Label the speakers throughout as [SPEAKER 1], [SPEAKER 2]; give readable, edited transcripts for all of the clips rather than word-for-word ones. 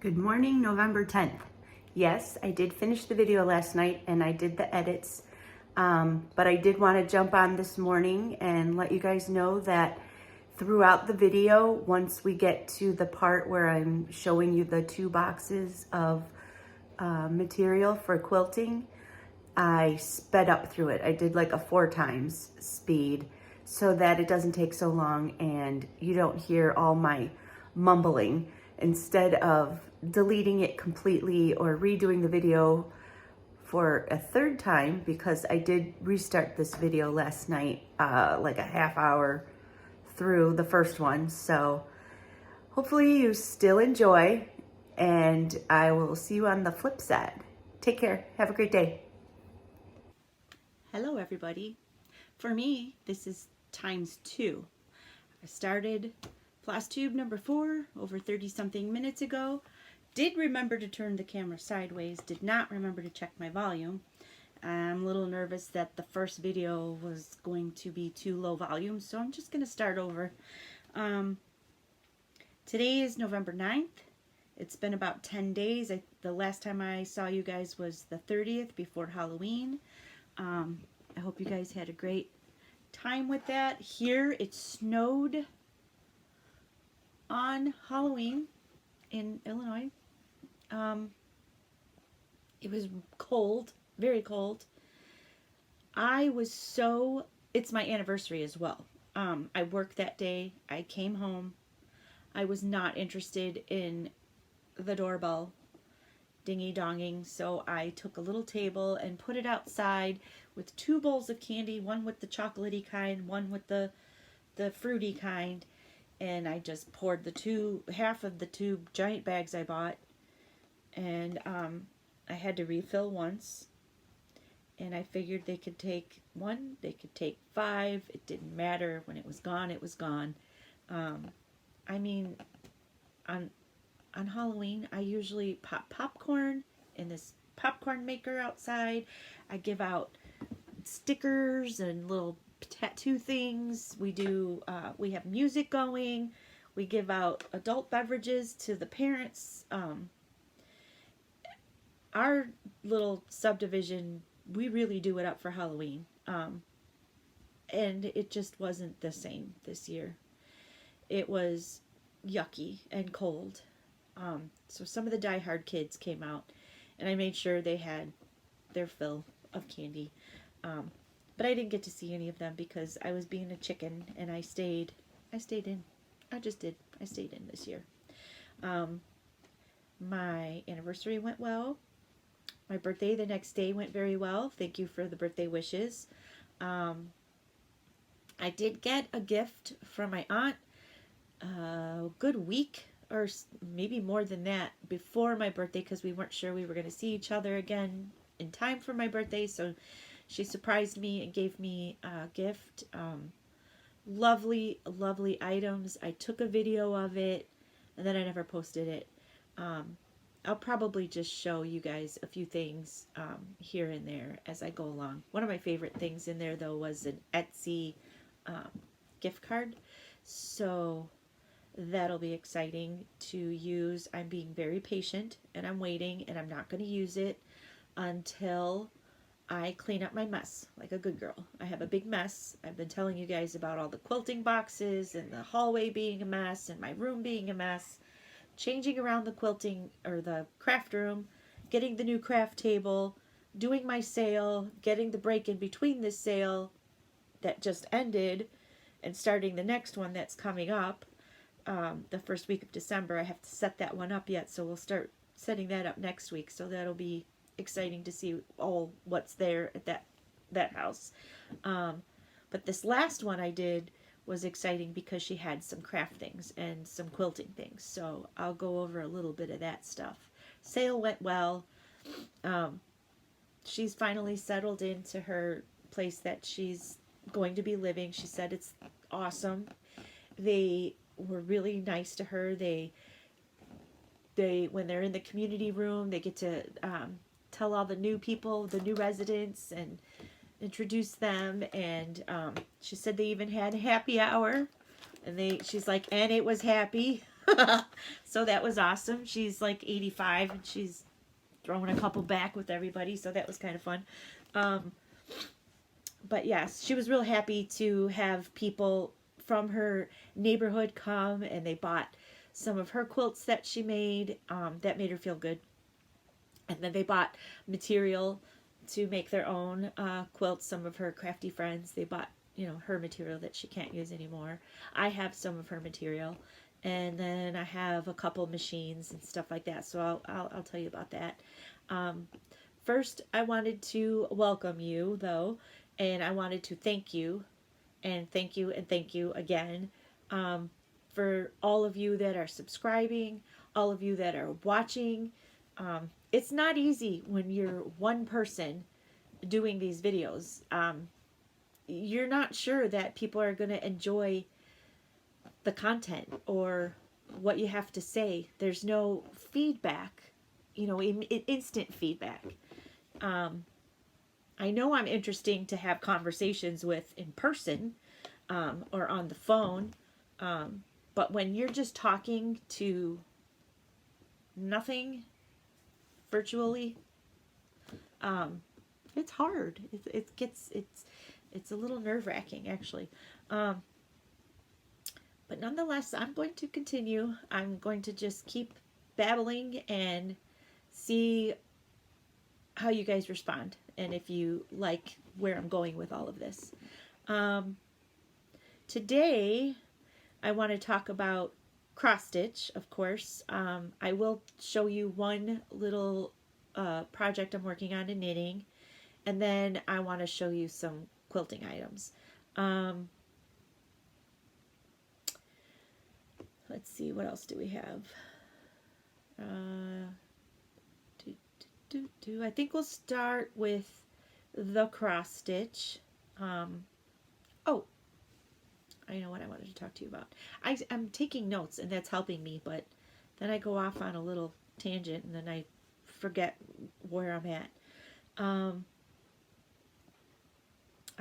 [SPEAKER 1] Good morning, November 10th. Yes, I did finish the video last night and I did the edits, but I did want to jump on this morning and let you guys know that throughout the video, once we get to the part where I'm showing you the 2 boxes of material for quilting, I sped up through it. I did like a 4 times speed so that it doesn't take so long and you don't hear all my mumbling, instead of deleting it completely or redoing the video for a 3rd time, because I did restart this video last night, like a half hour through the first one. So hopefully you still enjoy, and I will see you on the flip side. Take care. Have a great day. Hello, everybody. For me, this is ×2. I started Flosstube number 4 over 30-something minutes ago. Did remember to turn the camera sideways. Did not remember to check my volume. I'm a little nervous that the first video was going to be too low volume, so I'm just going to start over. Today is November 9th. It's been about 10 days. The last time I saw you guys was the 30th, before Halloween. I hope you guys had a great time with that. Here it snowed on Halloween in Illinois. It was cold, very cold. It's my anniversary as well. I worked that day. I came home. I was not interested in the doorbell dingy-donging, so I took a little table and put it outside with 2 bowls of candy, one with the chocolatey kind, one with the fruity kind, and I just poured half of the 2 giant bags I bought, and I had to refill once, and I figured they could take 1, they could take 5, it didn't matter. When it was gone, it was gone. I mean, on Halloween, I usually pop popcorn in this popcorn maker outside. I give out stickers and little tattoo things. We have music going. We give out adult beverages to the parents. Our little subdivision, we really do it up for Halloween. And it just wasn't the same this year. It was yucky and cold. So some of the diehard kids came out, and I made sure they had their fill of candy. But I didn't get to see any of them because I was being a chicken, and I stayed in. I just did. I stayed in this year. My anniversary went well. My birthday the next day went very well. Thank you for the birthday wishes. I did get a gift from my aunt a good week, or maybe more than that, before my birthday, because we weren't sure we were going to see each other again in time for my birthday. So she surprised me and gave me a gift. Lovely, lovely items. I took a video of it, and then I never posted it. I'll probably just show you guys a few things here and there as I go along. One of my favorite things in there, though, was an Etsy gift card. So that'll be exciting to use. I'm being very patient, and I'm waiting, and I'm not going to use it until I clean up my mess like a good girl. I have a big mess. I've been telling you guys about all the quilting boxes and the hallway being a mess and my room being a mess. Changing around the quilting or the craft room, getting the new craft table, doing my sale, getting the break in between this sale that just ended and starting the next one that's coming up. The first week of December. I have to set that one up yet, so we'll start setting that up next week. So that'll be exciting to see all what's there at that house. But this last one I did was exciting because she had some craft things and some quilting things. So I'll go over a little bit of that stuff. Sale went well. She's finally settled into her place that she's going to be living. She said it's awesome. They were really nice to her. They when they're in the community room, they get to tell all the new people, the new residents, and introduce them. And she said they even had happy hour, and she's like, and it was happy. So that was awesome. She's like 85 and she's throwing a couple back with everybody. So that was kind of fun. Um, but yes, she was real happy to have people from her neighborhood come, and they bought some of her quilts that she made. That made her feel good. And then they bought material to make their own quilts. Some of her crafty friends, they bought, you know, her material that she can't use anymore. I have some of her material, and then I have a couple machines and stuff like that. So I'll tell you about that. First, I wanted to welcome you, though, and I wanted to thank you, and thank you, and thank you again, for all of you that are subscribing, all of you that are watching. It's not easy when you're one person doing these videos. You're not sure that people are going to enjoy the content or what you have to say. There's no feedback, you know, instant feedback. I know I'm interesting to have conversations with in person, or on the phone, but when you're just talking to nothing virtually, it's hard. It's a little nerve-wracking, actually. But nonetheless, I'm going to continue. I'm going to just keep babbling and see how you guys respond, and if you like where I'm going with all of this. Today, I want to talk about cross stitch, of course. I will show you one little project I'm working on in knitting, and then I want to show you some quilting items. Let's see, what else do we have? I think we'll start with the cross stitch. Oh, I know what I wanted to talk to you about. I'm taking notes, and that's helping me, but then I go off on a little tangent, and then I forget where I'm at.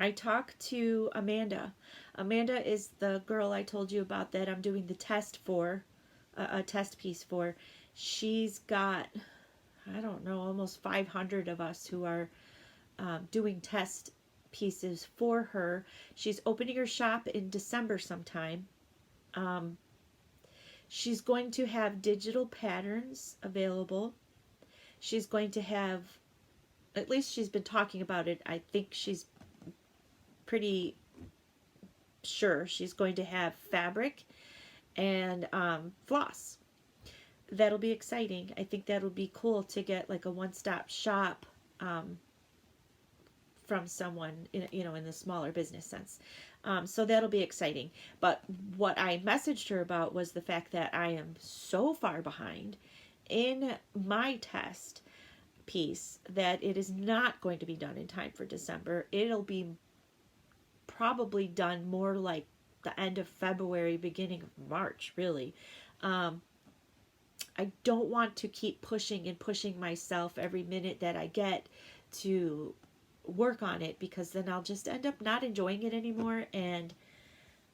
[SPEAKER 1] I talked to Amanda. Amanda is the girl I told you about that I'm doing the test for, a test piece for. She's got, I don't know, almost 500 of us who are doing test pieces for her. She's opening her shop in December sometime. She's going to have digital patterns available. She's going to have, at least she's been talking about it, I think she's pretty sure she's going to have fabric and floss. That'll be exciting. I think that'll be cool to get like a one-stop shop from someone in, you know, in the smaller business sense. So that'll be exciting. But what I messaged her about was the fact that I am so far behind in my test piece that it is not going to be done in time for December. It'll be probably done more like the end of February, beginning of March, really. I don't want to keep pushing and pushing myself every minute that I get to work on it, because then I'll just end up not enjoying it anymore and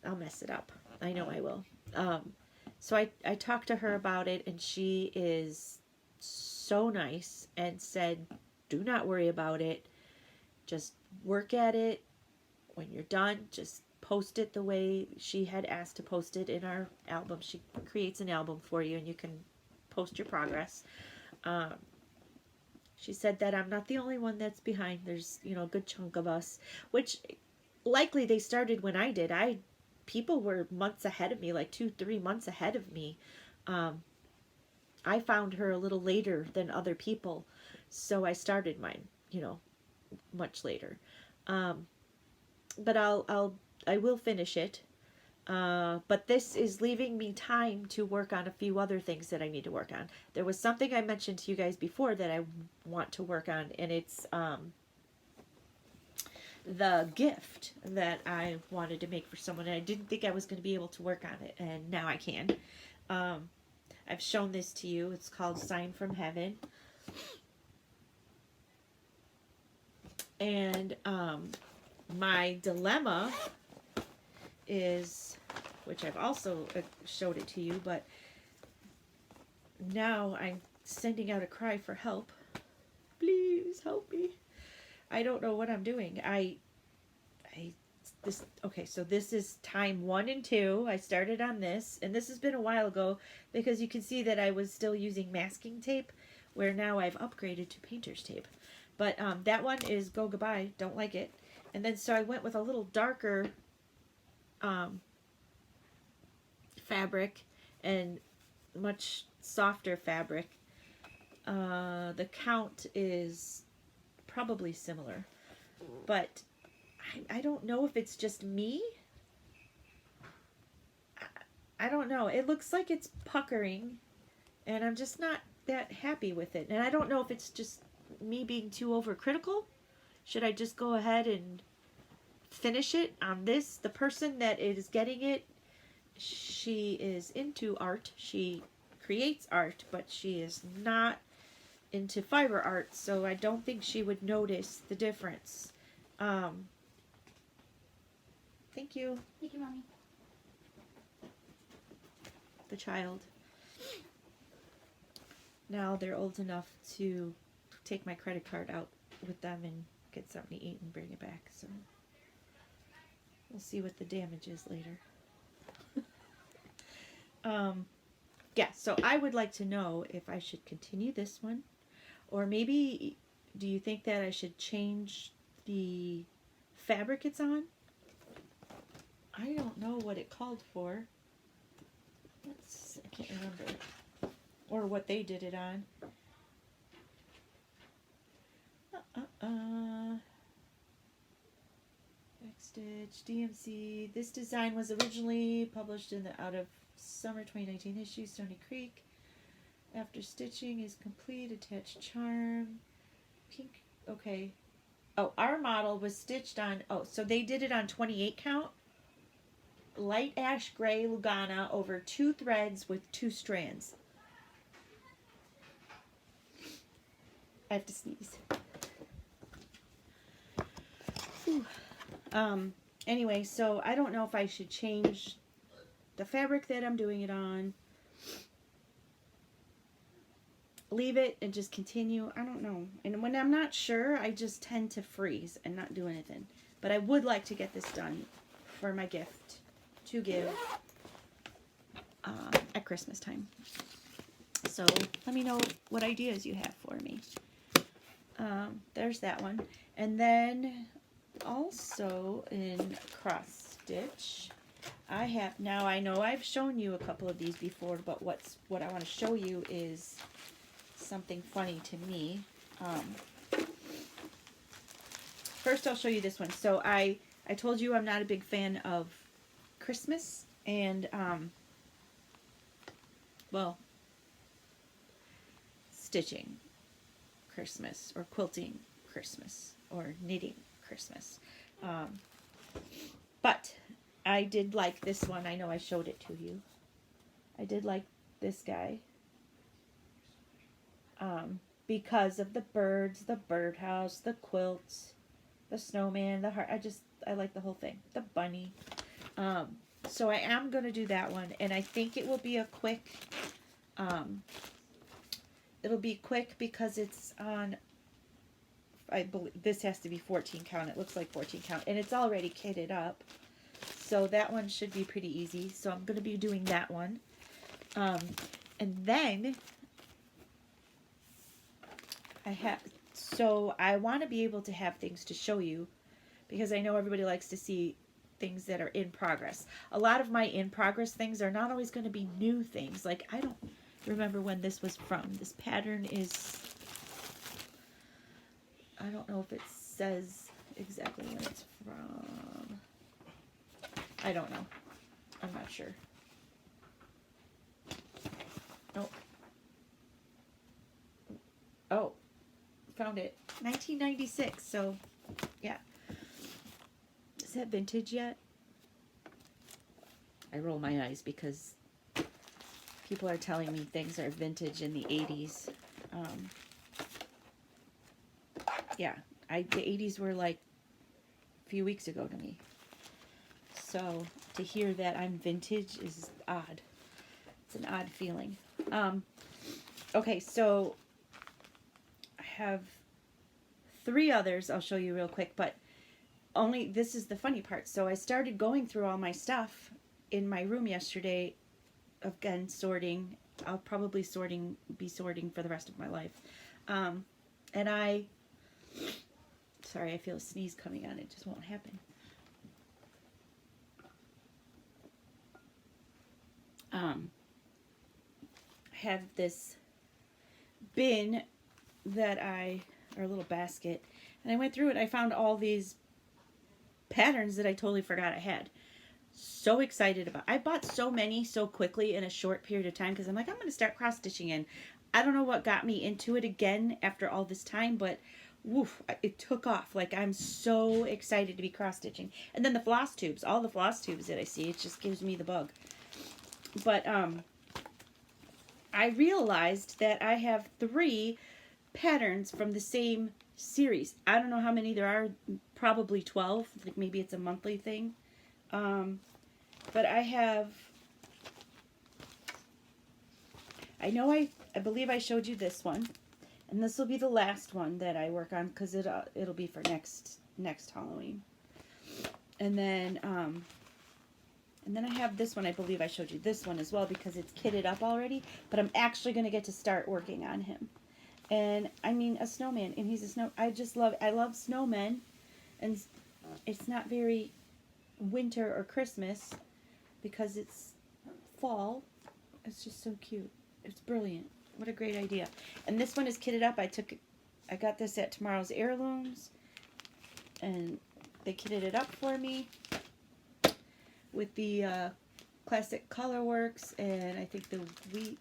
[SPEAKER 1] I'll mess it up. I know I will. So I talked to her about it, and she is so nice and said, do not worry about it. Just work at it. When you're done, just post it the way she had asked to post it in our album. She creates an album for you, and you can post your progress. She said that I'm not the only one that's behind. There's, you know, a good chunk of us, which likely they started when I did. People were months ahead of me, like 2-3 months ahead of me. I found her a little later than other people, so I started mine, you know, much later. But I will finish it. But this is leaving me time to work on a few other things that I need to work on. There was something I mentioned to you guys before that I want to work on, and it's the gift that I wanted to make for someone, and I didn't think I was going to be able to work on it, and now I can. I've shown this to you. It's called Sign from Heaven. And my dilemma is, which I've also showed it to you, but now I'm sending out a cry for help. Please help me. I don't know what I'm doing. Okay, so this is time 1 and 2. I started on this, and this has been a while ago because you can see that I was still using masking tape, where now I've upgraded to painter's tape. But that one is go goodbye, don't like it. And then so I went with a little darker fabric and much softer fabric. The count is probably similar, but I don't know if it's just me. I don't know. It looks like it's puckering, and I'm just not that happy with it. And I don't know if it's just me being too overcritical. Should I just go ahead and finish it on this? The person that is getting it, she is into art. She creates art, but she is not into fiber art, so I don't think she would notice the difference. Thank you.
[SPEAKER 2] Thank you, Mommy.
[SPEAKER 1] The child. Now they're old enough to take my credit card out with them and get something to eat and bring it back, so we'll see what the damage is later. Yeah, so I would like to know if I should continue this one, or maybe do you think that I should change the fabric it's on? I don't know what it called for. I can't remember. Or what they did it on. Backstitch, DMC. This design was originally published in the Out of Summer 2019 issue, Stony Creek. After stitching is complete, attached charm. Pink, okay. Oh, our model was stitched on, so they did it on 28 count. Light ash gray Lugana over 2 threads with 2 strands. I have to sneeze. Whew. Anyway, so I don't know if I should change the fabric that I'm doing it on. Leave it and just continue. I don't know. And when I'm not sure, I just tend to freeze and not do anything. But I would like to get this done for my gift to give at Christmas time. So let me know what ideas you have for me. There's that one. And then also in cross stitch, I have, now I know I've shown you a couple of these before, but what I want to show you is something funny to me. First I'll show you this one. So I told you I'm not a big fan of Christmas and well, stitching Christmas or quilting Christmas or knitting Christmas. But I did like this one. I know I showed it to you. I did like this guy. Because of the birds, the birdhouse, the quilts, the snowman, the heart. I like the whole thing. The bunny. So I am going to do that one. And I think it will be a quick, it'll be quick because it's on, I believe, this has to be 14 count. It looks like 14 count. And it's already kitted up. So that one should be pretty easy. So I'm going to be doing that one. And then I want to be able to have things to show you because I know everybody likes to see things that are in progress. A lot of my in progress things are not always going to be new things. Like, I don't remember when this was from. This pattern is, I don't know if it says exactly when it's from. I don't know. I'm not sure. Oh. Oh. Found it. 1996. So, yeah. Is that vintage yet? I roll my eyes because people are telling me things are vintage in the 80s. Yeah. The 80s were like a few weeks ago to me. So, to hear that I'm vintage is odd. It's an odd feeling. Okay, so I have 3 others I'll show you real quick, but only this is the funny part. So I started going through all my stuff in my room yesterday, again sorting. I'll probably be sorting for the rest of my life. And sorry, I feel a sneeze coming on. It just won't happen. I have this bin or a little basket, and I went through it and I found all these patterns that I totally forgot I had. So excited about. I bought so many so quickly in a short period of time because I'm like, I'm going to start cross stitching in. I don't know what got me into it again after all this time, but woof, it took off. Like, I'm so excited to be cross stitching. And then the floss tubes, all the floss tubes that I see, it just gives me the bug. But I realized that I have 3 patterns from the same series. I don't know how many there are, probably 12. Like, maybe it's a monthly thing. But I believe I showed you this one, and this will be the last one that I work on because it'll be for next Halloween. And then I have this one. I believe I showed you this one as well because it's kitted up already, but I'm actually going to get to start working on him. And I mean, a snowman, and he's a snow. I love snowmen, and it's not very winter or Christmas because it's fall. It's just so cute. It's brilliant. What a great idea. And this one is kitted up. I got this at Tomorrow's Heirlooms, and they kitted it up for me with the classic colorworks, and I think the wheat.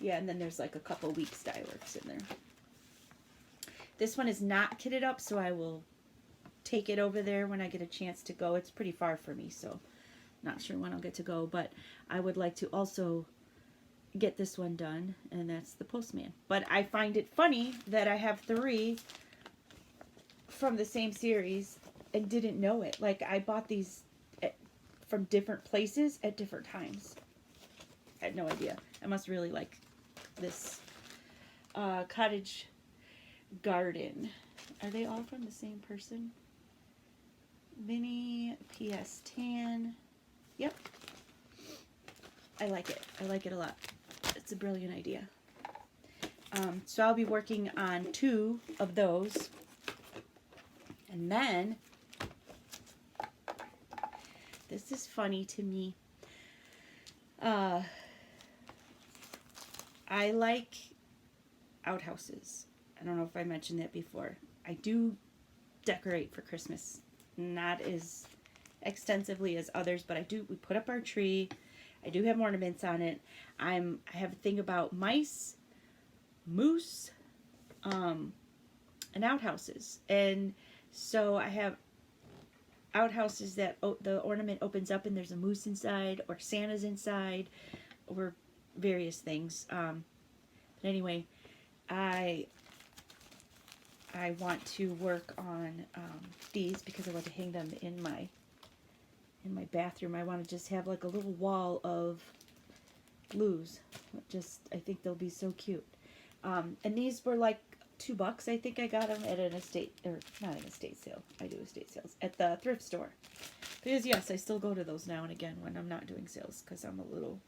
[SPEAKER 1] Yeah, and then there's like a couple weeks dye works in there. This one is not kitted up, so I will take it over there when I get a chance to go. It's pretty far for me, so not sure when I'll get to go, but I would like to also get this one done, and that's the postman. But I find it funny that I have 3 from the same series and didn't know it. Like, I bought these from different places at different times. I had no idea. I must really like this cottage garden. Are they all from the same person? Mini PS Tan. Yep. I like it. I like it a lot. It's a brilliant idea. So I'll be working on 2 of those. And then, this is funny to me. I like outhouses. I don't know if I mentioned that before. I do decorate for Christmas. Not as extensively as others, but we put up our tree. I do have ornaments on it. I have a thing about mice, moose, and outhouses. And so I have outhouses that the ornament opens up and there's a moose inside, or Santa's inside, or various things. But anyway, I want to work on these because I want to hang them in my bathroom. I want to just have like a little wall of blues. I think they'll be so cute. And these were like $2. I think I got them at an not an estate sale. I do estate sales at the thrift store. Because yes, I still go to those now and again when I'm not doing sales because I'm a little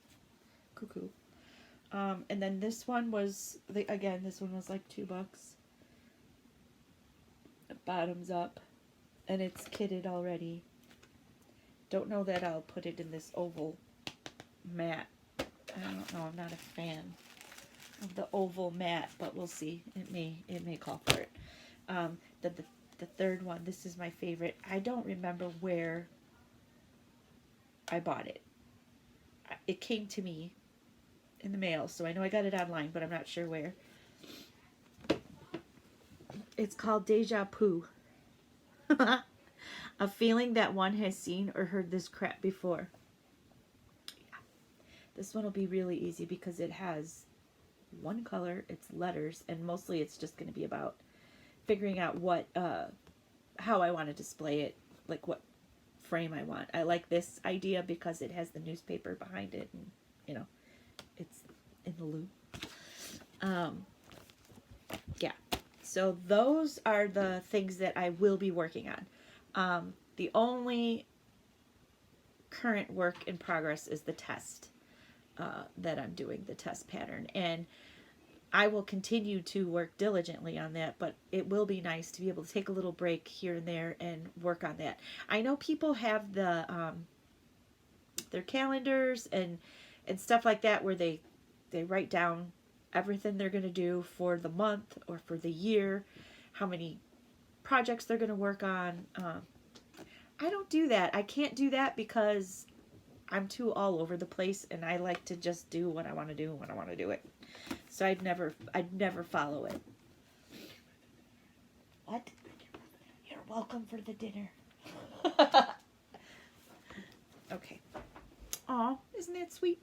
[SPEAKER 1] cuckoo. And then this one was this one was like $2. Bottoms up, and it's kitted already. Don't know that I'll put it in this oval mat. I don't know. I'm not a fan of the oval mat, but we'll see. It may call for it. The third one. This is my favorite. I don't remember where I bought it. It came to me in the mail, so I know I got it online, but I'm not sure where. It's called Deja Poo. A feeling that one has seen or heard this crap before. Yeah. This one will be really easy because it has one color, it's letters, and mostly it's just going to be about figuring out how I want to display it, like what frame I want. I like this idea because it has the newspaper behind it, and it's in the loop. Um, yeah. So those are the things that I will be working on. The only current work in progress is the test that I'm doing, the test pattern. And I will continue to work diligently on that, but it will be nice to be able to take a little break here and there and work on that. I know people have their calendars and stuff like that where they write down everything they're going to do for the month or for the year, how many projects they're going to work on. I don't do that. I can't do that because I'm too all over the place, and I like to just do what I want to do when I want to do it. So I'd never follow it. What? You're welcome for the dinner. Okay. Aw, isn't that sweet?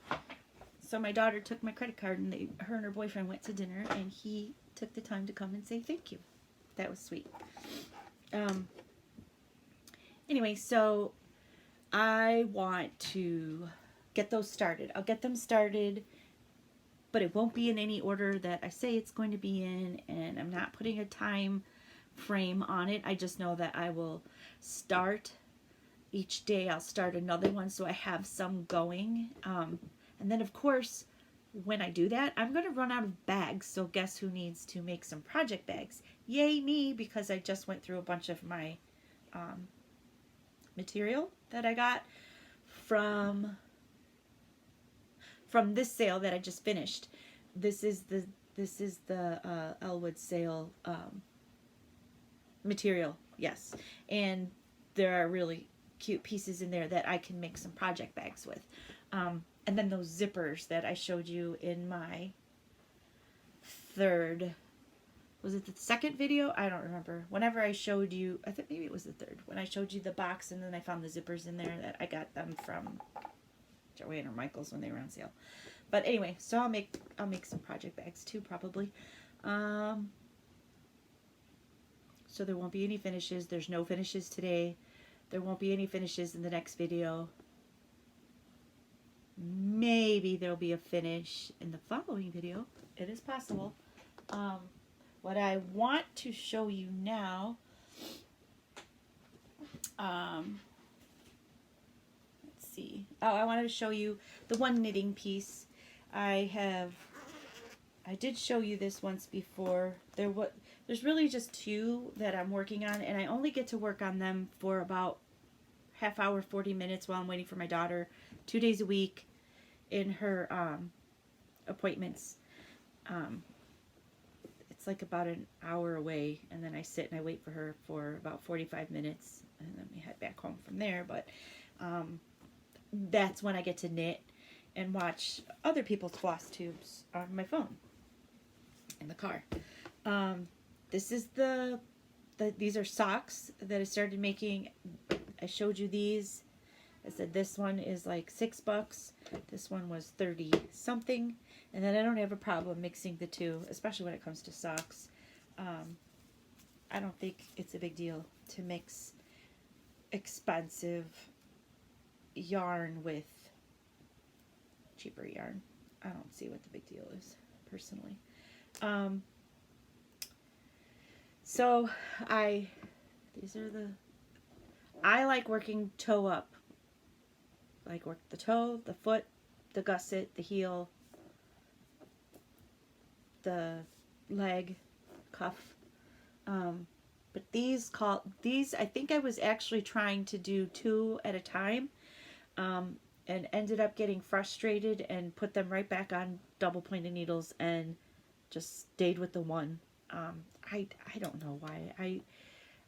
[SPEAKER 1] So my daughter took my credit card, and her and her boyfriend went to dinner, and he took the time to come and say thank you. That was sweet. Anyway, so I want to get those started. I'll get them started, but it won't be in any order that I say it's going to be in, and I'm not putting a time frame on it. I just know that I will start each day. I'll start another one so I have some going. And then, of course, when I do that, I'm going to run out of bags. So guess who needs to make some project bags? Yay me, because I just went through a bunch of my material that I got from this sale that I just finished. This is the Elwood sale material, yes. And there are really cute pieces in there that I can make some project bags with. And then those zippers that I showed you in my third, was it the second video? I don't remember. Whenever I showed you, I think maybe it was the third, when I showed you the box and then I found the zippers in there, that I got them from Joanne or Michael's when they were on sale. But anyway, so I'll make some project bags too, probably. So there won't be any finishes. There's no finishes today. There won't be any finishes in the next video. Maybe there'll be a finish in the following video. It is possible. What I want to show you now, let's see. Oh, I wanted to show you the one knitting piece. I did show you this once before. There's really just two that I'm working on, and I only get to work on them for about half hour, 40 minutes while I'm waiting for my daughter, 2 days a week in her appointments. It's like about an hour away, and then I sit and I wait for her for about 45 minutes, and then we head back home from there. But that's when I get to knit and watch other people's floss tubes on my phone in the car. This is these are socks that I started making. I showed you these. I said this one is like $6. This one was 30 something. And then I don't have a problem mixing the two, especially when it comes to socks. I don't think it's a big deal to mix expensive yarn with cheaper yarn. I don't see what the big deal is, personally. So I like working toe up. Like work the toe, the foot, the gusset, the heel, the leg, cuff. But these I think I was actually trying to do 2 at a time, and ended up getting frustrated and put them right back on double pointed needles and just stayed with the one. I don't know why.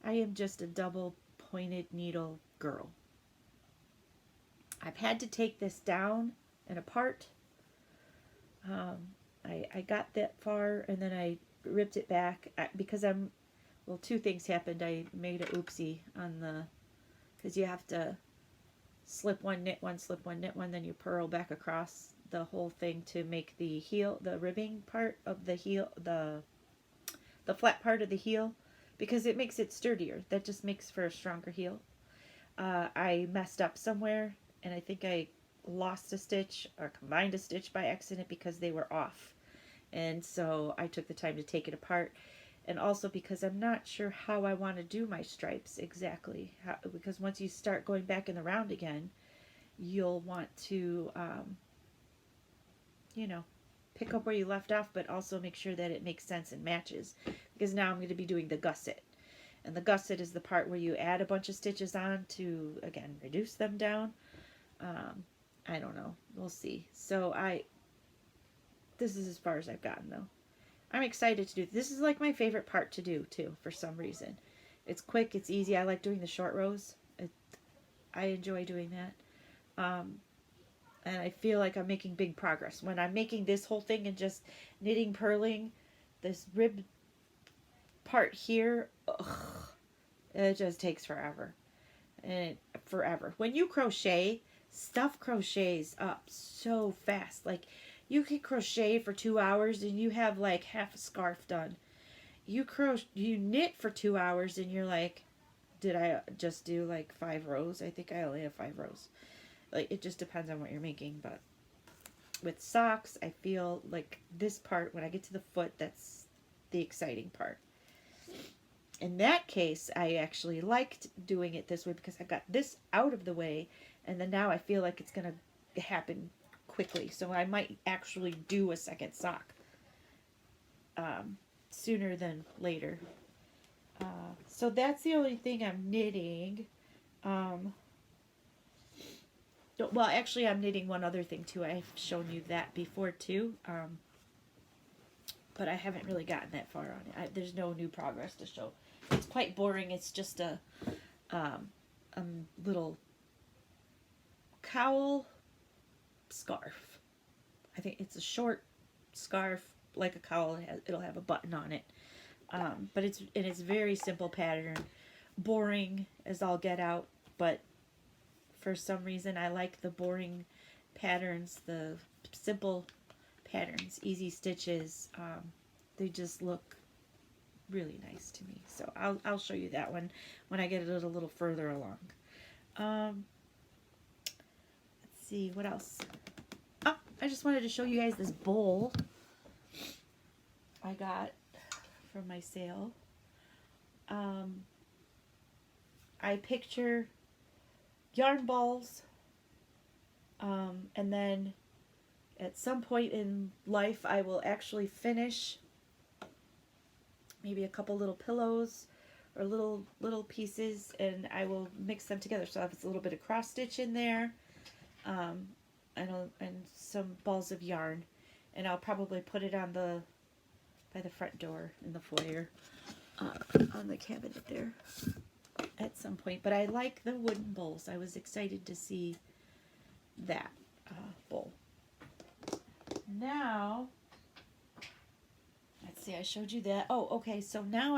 [SPEAKER 1] I am just a double pointed needle girl. I've had to take this down and apart. I got that far and then I ripped it back because well, 2 things happened. I made a oopsie on because you have to slip one, knit one, slip one, knit one, then you purl back across the whole thing to make the heel, the ribbing part of the heel, the flat part of the heel, because it makes it sturdier. That just makes for a stronger heel. I messed up somewhere, and I think I lost a stitch or combined a stitch by accident because they were off. And so I took the time to take it apart. And also because I'm not sure how I want to do my stripes exactly. Because once you start going back in the round again, you'll want to, you know, pick up where you left off, but also make sure that it makes sense and matches. Because now I'm going to be doing the gusset. And the gusset is the part where you add a bunch of stitches on to, again, reduce them down. I don't know. We'll see. So this is as far as I've gotten, though. I'm excited to do this. Is like my favorite part to do, too, for some reason. It's quick. It's easy. I like doing the short rows. I enjoy doing that. And I feel like I'm making big progress. When I'm making this whole thing and just knitting, purling, this rib part here, ugh, it just takes forever. And forever. When you crochet, stuff crochets up so fast. Like, you can crochet for 2 hours and you have like half a scarf done. You knit for 2 hours and you're like, did I just do like 5 rows? I think I only have 5 rows. Like, it just depends on what you're making. But with socks, I feel like this part, when I get to the foot, that's the exciting part. In that case, I actually liked doing it this way because I got this out of the way, and then now I feel like it's going to happen quickly. So I might actually do a second sock sooner than later. So that's the only thing I'm knitting. Well, actually, I'm knitting one other thing, too. I've shown you that before, too. But I haven't really gotten that far on it. There's no new progress to show. It's quite boring. It's just a little cowl scarf. I think it's a short scarf, like a cowl. It'll have a button on it. But it's very simple pattern. Boring as all get out, but for some reason I like the boring patterns, the simple patterns, easy stitches. They just look really nice to me. So I'll show you that one when I get it a little further along. Let's see, what else? Oh, I just wanted to show you guys this bowl I got from my sale. I picture yarn balls, and then at some point in life I will actually finish maybe a couple little pillows or little pieces, and I will mix them together. So I have a little bit of cross stitch in there, and some balls of yarn, and I'll probably put it on by the front door in the foyer, on the cabinet there at some point. But I like the wooden bowls. I was excited to see that bowl. Now, let's see, I showed you that. Oh, okay, so now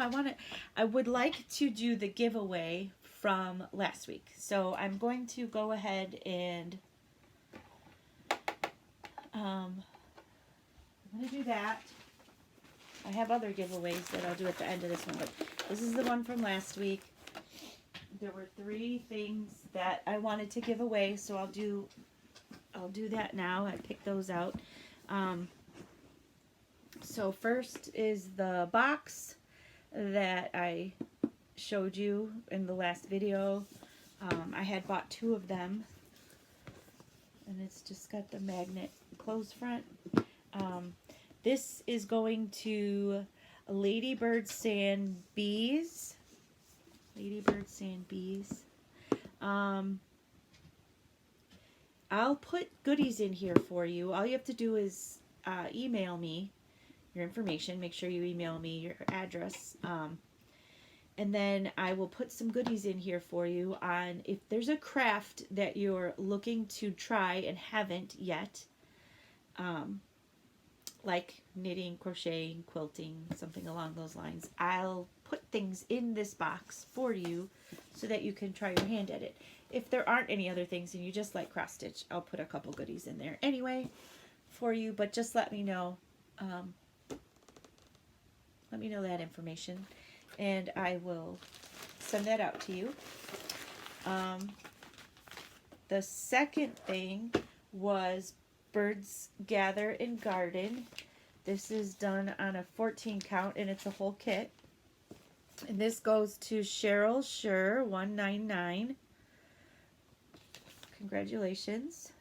[SPEAKER 1] I would like to do the giveaway from last week. So I'm going to go ahead and I'm going to do that. I have other giveaways that I'll do at the end of this one, but this is the one from last week. There were 3 things that I wanted to give away, so I'll do that now. I picked those out. So first is the box that I showed you in the last video. I had bought 2 of them, and it's just got the magnet closed front. This is going to Ladybird Sand Bees. Ladybird Sand Bees. I'll put goodies in here for you. All you have to do is email me your information. Make sure you email me your address. And then I will put some goodies in here for you on if there's a craft that you're looking to try and haven't yet. Like knitting, crocheting, quilting, something along those lines. I'll put things in this box for you so that you can try your hand at it. If there aren't any other things and you just like cross stitch, I'll put a couple goodies in there anyway for you, but just let me know. Let me know that information and I will send that out to you. The second thing was Birds Gather and Garden. This is done on a 14 count, and it's a whole kit. And this goes to Cheryl Sure 199. Congratulations.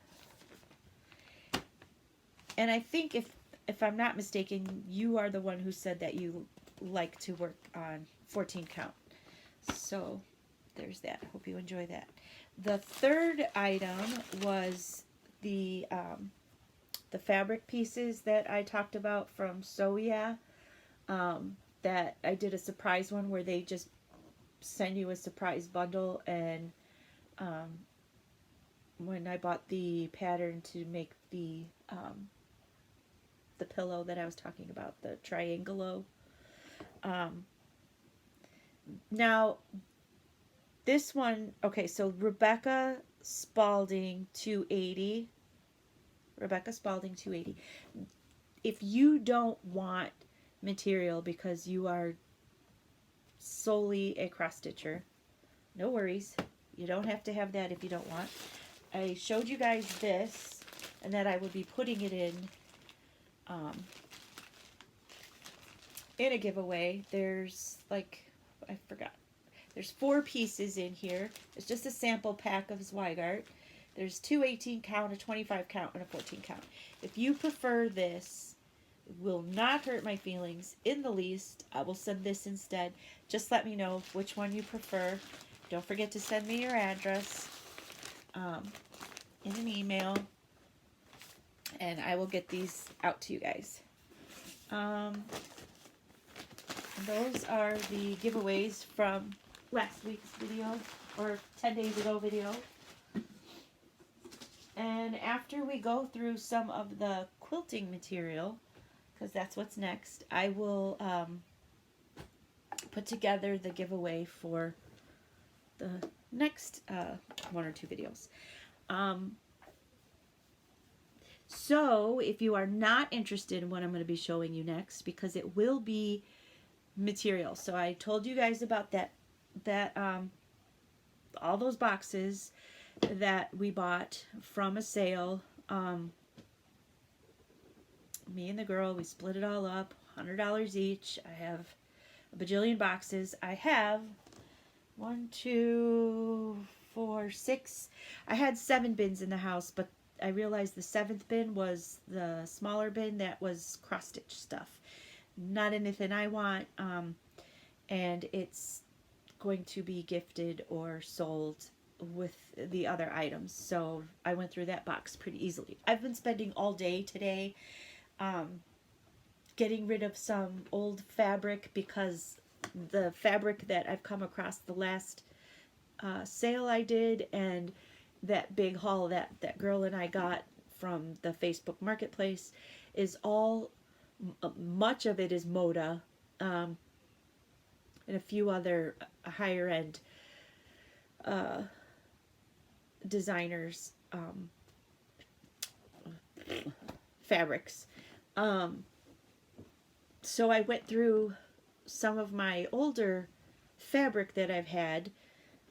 [SPEAKER 1] And I think if I'm not mistaken, you are the one who said that you like to work on 14 count. So there's that. Hope you enjoy that. The third item was the fabric pieces that I talked about from So Yeah. That I did a surprise one where they just send you a surprise bundle, and when I bought the pattern to make the pillow that I was talking about, the triangolo. Now this one, okay, so Rebecca Spalding 280. Rebecca Spalding 280. If you don't want material because you are solely a cross stitcher, no worries. You don't have to have that if you don't want. I showed you guys this, and that I would be putting it in a giveaway. There's like, I forgot. There's 4 pieces in here. It's just a sample pack of Zweigart. There's 2 18 count, a 25 count, and a 14 count. If you prefer this, it will not hurt my feelings in the least. I will send this instead. Just let me know which one you prefer. Don't forget to send me your address in an email, and I will get these out to you guys. Those are the giveaways from last week's video, or 10 days ago video. And after we go through some of the quilting material, because that's what's next, I will put together the giveaway for the next 1 or 2 videos. So if you are not interested in what I'm going to be showing you next, because it will be material. So I told you guys about that all those boxes that we bought from a sale. Me and the girl, we split it all up, $100 each. I have a bajillion boxes. I have 1, 2, 4, 6. I had 7 bins in the house, but I realized the 7th bin was the smaller bin that was cross-stitch stuff. Not anything I want, and it's going to be gifted or sold with the other items. So I went through that box pretty easily. I've been spending all day today getting rid of some old fabric, because the fabric that I've come across the last sale I did, and that big haul that girl and I got from the Facebook Marketplace, is all, much of it is Moda, and a few other higher end designers fabrics. So I went through some of my older fabric that I've had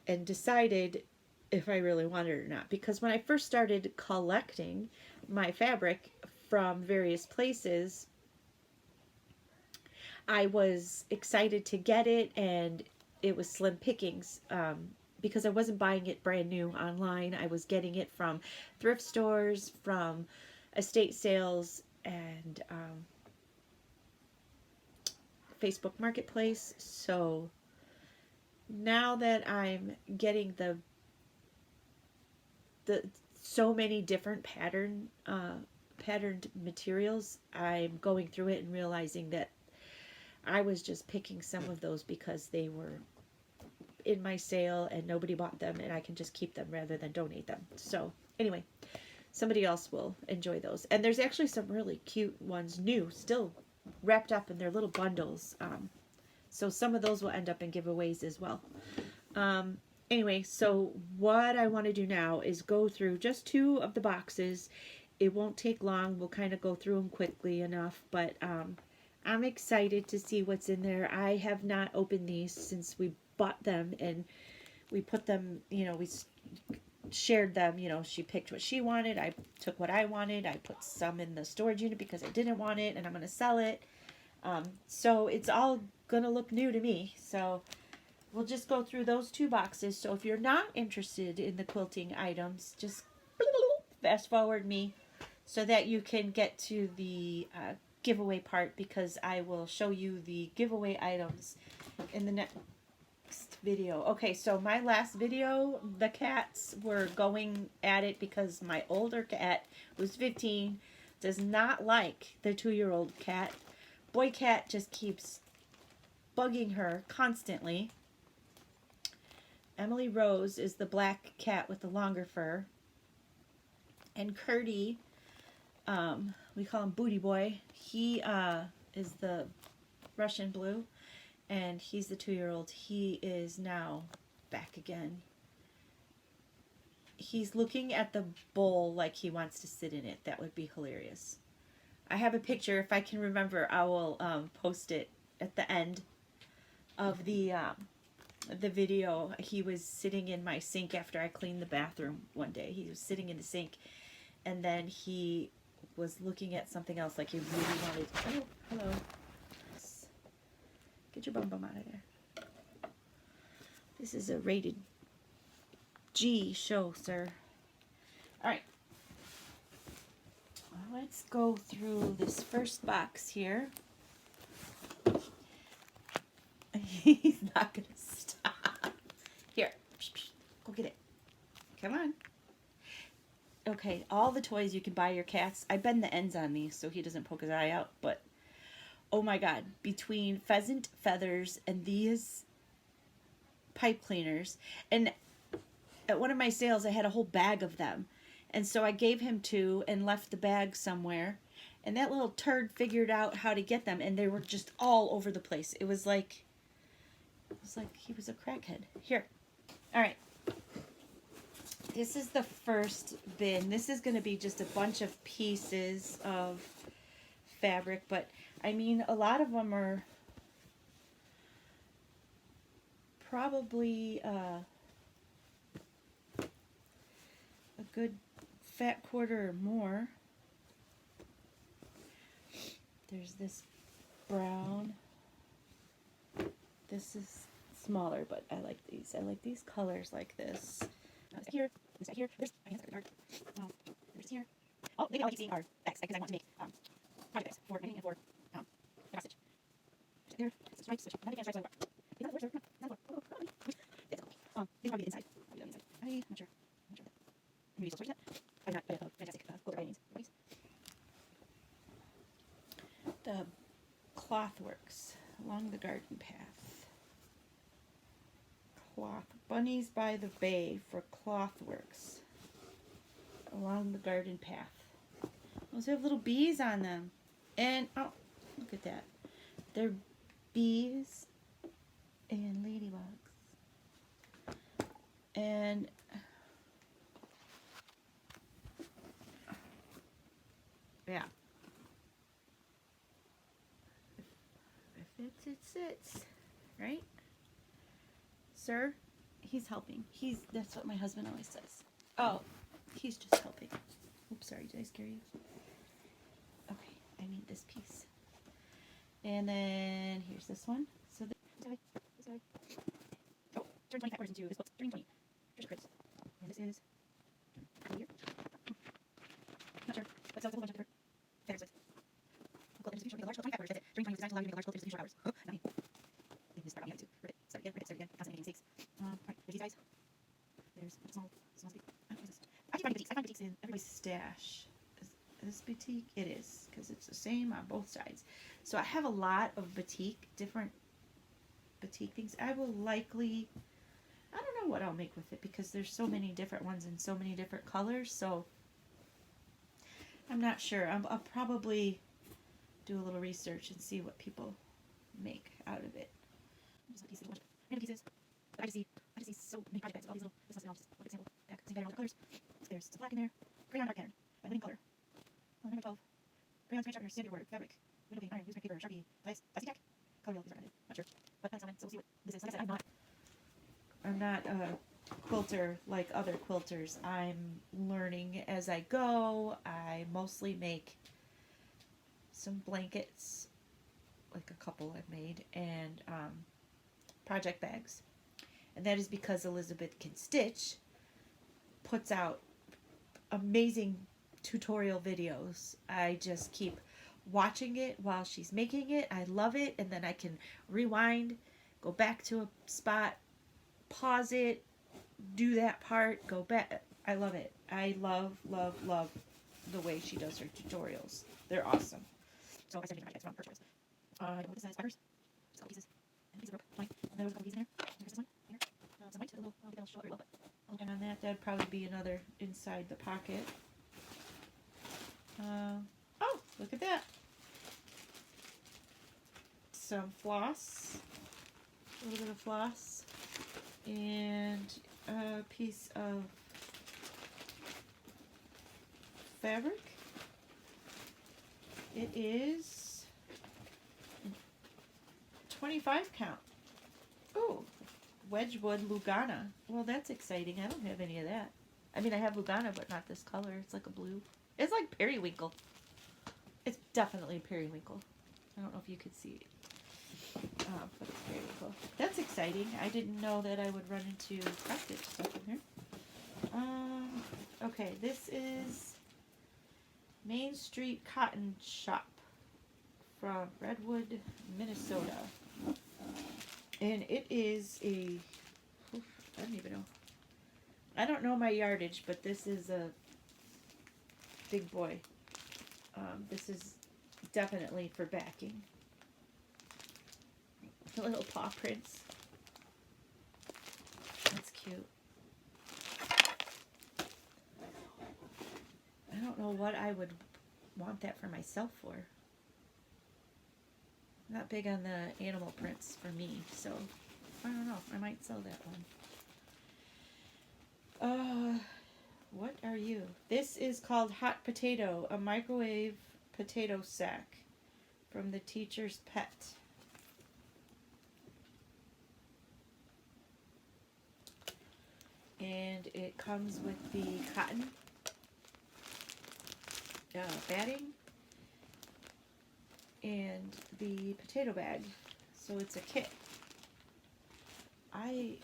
[SPEAKER 1] and decided if I really wanted it or not. Because when I first started collecting my fabric from various places, I was excited to get it, and it was slim pickings, because I wasn't buying it brand new online. I was getting it from thrift stores, from estate sales, and Facebook Marketplace. So now that I'm getting the so many different patterned materials, I'm going through it and realizing that I was just picking some of those because they were in my sale and nobody bought them, and I can just keep them rather than donate them. So anyway, somebody else will enjoy those. And there's actually some really cute ones, new, still wrapped up in their little bundles. So some of those will end up in giveaways as well. Anyway, so what I want to do now is go through just 2 of the boxes. It won't take long. We'll kind of go through them quickly enough, but I'm excited to see what's in there. I have not opened these since we bought them, and we put them, you know, we shared them. You know, she picked what she wanted. I took what I wanted. I put some in the storage unit because I didn't want it, and I'm going to sell it. So it's all going to look new to me. So we'll just go through those 2 boxes. So if you're not interested in the quilting items, just fast forward me so that you can get to the giveaway part, because I will show you the giveaway items in the next video. Okay, so my last video, the cats were going at it because my older cat, who's 15, does not like the 2-year-old cat. Boy cat just keeps bugging her constantly. Emily Rose is the black cat with the longer fur. And Curdy, we call him Booty Boy. He is the Russian blue, and he's the 2-year-old. He is now back again. He's looking at the bowl like he wants to sit in it. That would be hilarious. I have a picture. If I can remember, I will post it at the end of the video. He was sitting in my sink after I cleaned the bathroom one day. He was sitting in the sink, and then he was looking at something else like he really wanted. Oh, hello. Get your bum out of there. This is a rated G show, sir. Alright. Let's go through this first box here. He's not going to stop. Here. Go get it. Come on. Okay, all the toys you can buy your cats. I bend the ends on these so he doesn't poke his eye out, but oh my god, between pheasant feathers and these pipe cleaners, and at one of my sales I had a whole bag of them, and so I gave him 2 and left the bag somewhere, and that little turd figured out how to get them, and they were just all over the place. It was like he was a crackhead. Here. All right. This is the first bin. This is going to be just a bunch of pieces of fabric, but I mean, a lot of them are probably a good fat quarter or more. There's this brown. This is smaller, but I like these. I like these colors like this. Here, here. There's here. Oh, maybe all I keep seeing are bags, because I want to make project bags for knitting and for hostage. There, stripes. Not again, stripes on the bar. These are the words. Not the word. These probably the inside. I'm not sure. Maybe still that. I'm not fantastic quilter by any means. The cloth works along the garden path. Cloth. Bunnies by the Bay for cloth works along the garden path. Those have little bees on them. And, oh, look at that. They're bees and ladybugs. And yeah. If it sits, right? Sir, he's helping. That's what my husband always says. Oh, he's just helping. Oops, sorry, did I scare you? Okay, I need this piece. And then here's this one. So this side. Oh, turn 25 words into this book's turning 20. Treasure Cribs. And this is here. Not sure, but it's a whole bunch of different feathers with. Well, there's a large 25 words. That's it. Turning 20 is designed to allow you to make large quilters in short hours. Oh, not me. This part on the other too. Rip it, start again, constantly making mistakes. Alright, there's these guys. There's a small speak. What is this? I keep finding boutiques. I find boutiques in everybody's stash. Is this boutique? It is, because it's the same on both sides. So I have a lot of different boutique things. I will likely, I don't know what I'll make with it, because there's so many different ones in so many different colors, so I'm not sure. I'll probably do a little research and see what people make out of it. Just pieces, random pieces. But I just see so many project bags with all these little. This must be all just one example bag. Same pattern, all the colors. There's some black in there. Crayon dark pattern by Living Color. Number 12. Crayon scratch sharpener, standard word, fabric, window pane, iron, newsprint paper, Sharpie, dice tack. Color wheel, these are branded. Not sure, but that's not it. So we'll see what this is. Like I said, I'm not quilting quilter like other quilters. I'm learning as I go. I mostly make some blankets, like a couple I've made, and project bags. And that is because Elizabeth Can Stitch puts out amazing tutorial videos. I just keep watching it while she's making it. I love it, and then I can rewind, go back to a spot, pause it, do that part, go back. I love it. I love, love, love the way she does her tutorials. They're awesome. So I started my wrong purchase. What is that? Spiders? Just a couple pieces. And a piece of rope. 20. And there was a couple pieces in there. Here's this one. Here. Some white. A little, I'll show it a little bit. And on that, that'd probably be another inside the pocket. Oh, look at that. Some floss. A little bit of floss. And a piece of fabric. It is 25 count. Ooh, Wedgwood Lugana. Well, that's exciting. I don't have any of that. I mean, I have Lugana, but not this color. It's like a blue. It's like periwinkle. It's definitely periwinkle. I don't know if you could see it. But it's periwinkle. That's exciting. I didn't know that I would run into cross stitch stuff in here. Okay, this is Main Street Cotton Shop from Redwood, Minnesota. And it is a, I don't even know. I don't know my yardage, but this is a big boy. This is definitely for backing. The little paw prints. That's cute. I don't know what I would want that for myself for. I'm not big on the animal prints for me, so I don't know. I might sell that one. What are you? This is called Hot Potato, a microwave potato sack from the Teacher's Pet. And it comes with the cotton batting and the potato bag. So it's a kit. I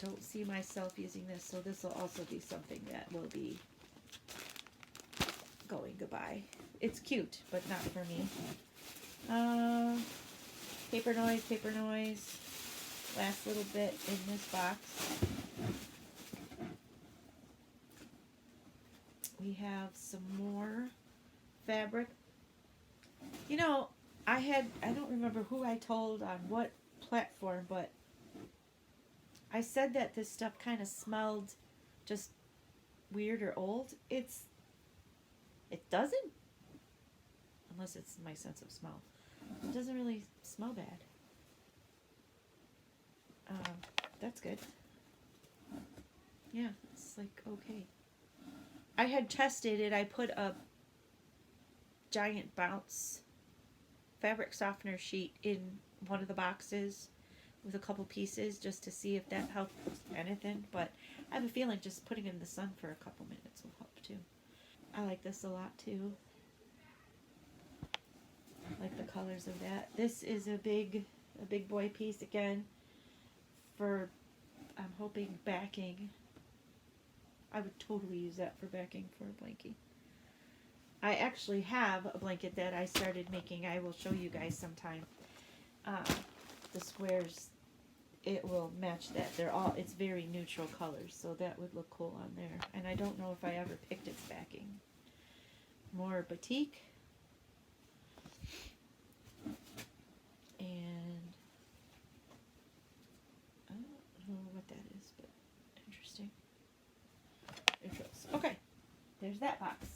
[SPEAKER 1] don't see myself using this, so this will also be something that will be going goodbye. It's cute, but not for me. Paper noise, paper noise. Last little bit in this box. We have some more fabric. You know, I don't remember who I told on what platform, but I said that this stuff kind of smelled just weird or old. It doesn't, unless it's my sense of smell. It doesn't really smell bad. That's good. Yeah, it's like okay. I had tested it. I put a giant bounce fabric softener sheet in one of the boxes with a couple pieces just to see if that helped anything, but I have a feeling just putting it in the sun for a couple minutes will help too. I like this a lot too. I like the colors of that. This is a big boy piece again for, I'm hoping, backing. I would totally use that for backing for a blankie. I actually have a blanket that I started making. I will show you guys sometime. The squares, it will match that. It's very neutral colors, so that would look cool on there. And I don't know if I ever picked its backing. More batik. And I don't know what that is, but interesting. Okay, there's that box.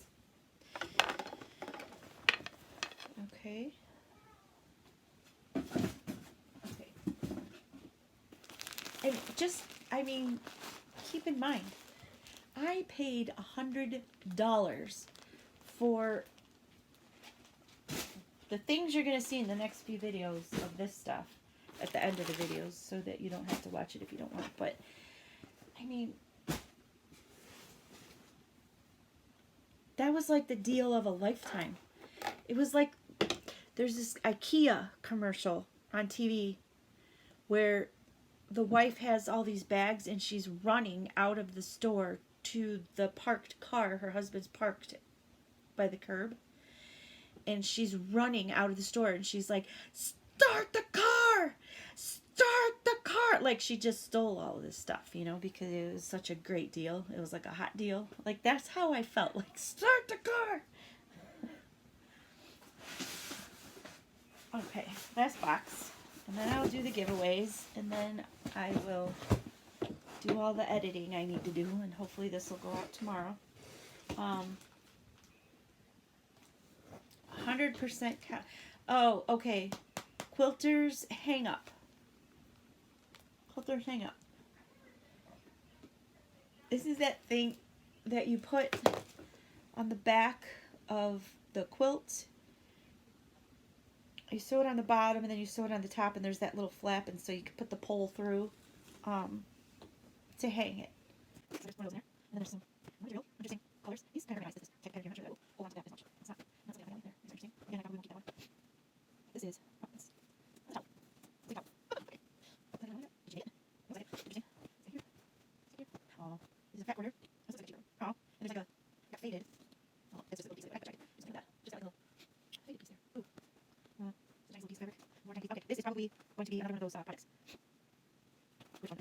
[SPEAKER 1] Okay. Okay. And just, I mean, keep in mind, I paid $100 for the things you're going to see in the next few videos of this stuff at the end of the videos so that you don't have to watch it if you don't want. But I mean, that was like the deal of a lifetime. It was like there's this IKEA commercial on TV where the wife has all these bags and she's running out of the store to the parked car. Her husband's parked by the curb. And she's running out of the store and she's like, "Start the car! Start the car!" Like she just stole all of this stuff, you know, because it was such a great deal. It was like a hot deal. Like that's how I felt. Like, start the car! Okay, last box. And then I'll do the giveaways. And then I will do all the editing I need to do. And hopefully this will go out tomorrow. 100% oh, okay. Quilters hang up. Quilters hang up. This is that thing that you put on the back of the quilt. You sew it on the bottom and then you sew it on the top, and there's that little flap, and so you can put the pole through to hang it. So there's one of those in there, and then there's some real interesting colors. These kind of nice. This type of pattern here. I'm not sure that will hold on to that as much. It's not something I like there. It's interesting. Again, I probably won't keep that one. This is it's the top. It's the top. Okay. Did you get it? Was it interesting? Is it here? Is it here? Oh, this is a fat corner. This looks like a cheaper. Oh, and there's like a got faded. Oh, it's just a little piece of fabric. Just look at that. Just got like a little faded piece there. Ooh. It's a nice little piece of fabric. More tiny. Okay, this is probably going to be another one of those products. Which one?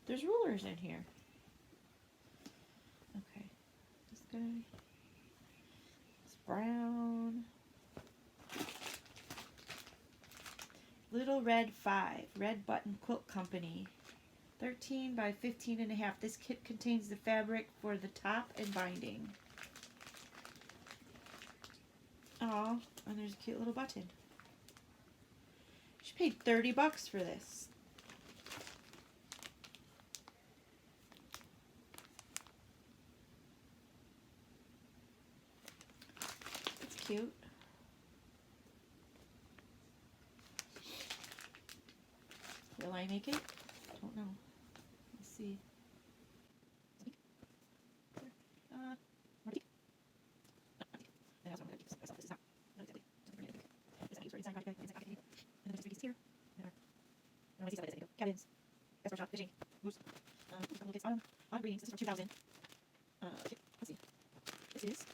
[SPEAKER 1] There's rulers in here. Okay, this guy. It's brown. Little Red 5, Red Button Quilt Company. 13 by 15.5. This kit contains the fabric for the top and binding. Oh, and there's a cute little button. She paid $30 for this. That's cute. Will I make it? I don't know. Let's see. Cabins, best workshop, fishing, moose, little kids, on greetings. This is from 2000. Okay, let's see. This is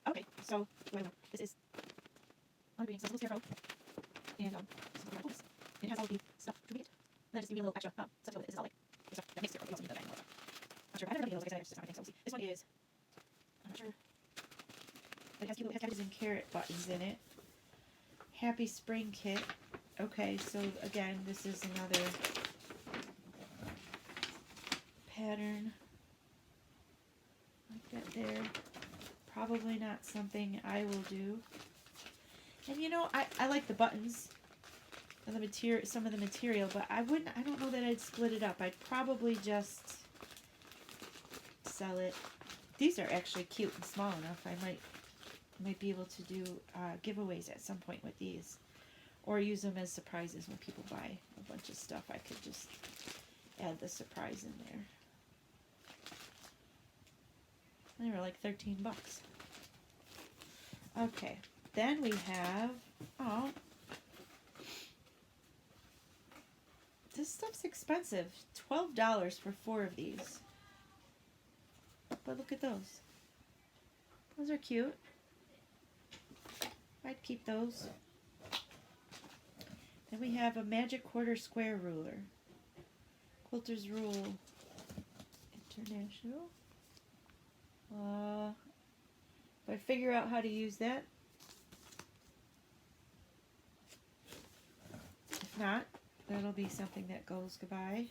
[SPEAKER 1] okay. So this is on greetings. This is a little scarecrow, and this is a little and it has all the stuff to read it. And then just give me a little extra stuff to go with it. This is all like stuff that makes scarecrow. You also need the bag. Not sure. I haven't done videos, like I said. It's just not my thing. So we'll see. This one is I'm not sure. It has cabbages and carrot buttons in it. Happy Spring Kit. Okay, so again, this is another pattern like that there. Probably not something I will do. And you know, I like the buttons and the material, some of the material, but I don't know that I'd split it up. I'd probably just sell it. These are actually cute and small enough. I might be able to do giveaways at some point with these. Or use them as surprises when people buy a bunch of stuff. I could just add the surprise in there. They were like $13. Okay, then we have, oh, this stuff's expensive. $12 for 4 of these. But look at those. Those are cute. I'd keep those. Then we have a magic quarter square ruler. Quilters Rule International. If I figure out how to use that. If not, that'll be something that goes goodbye.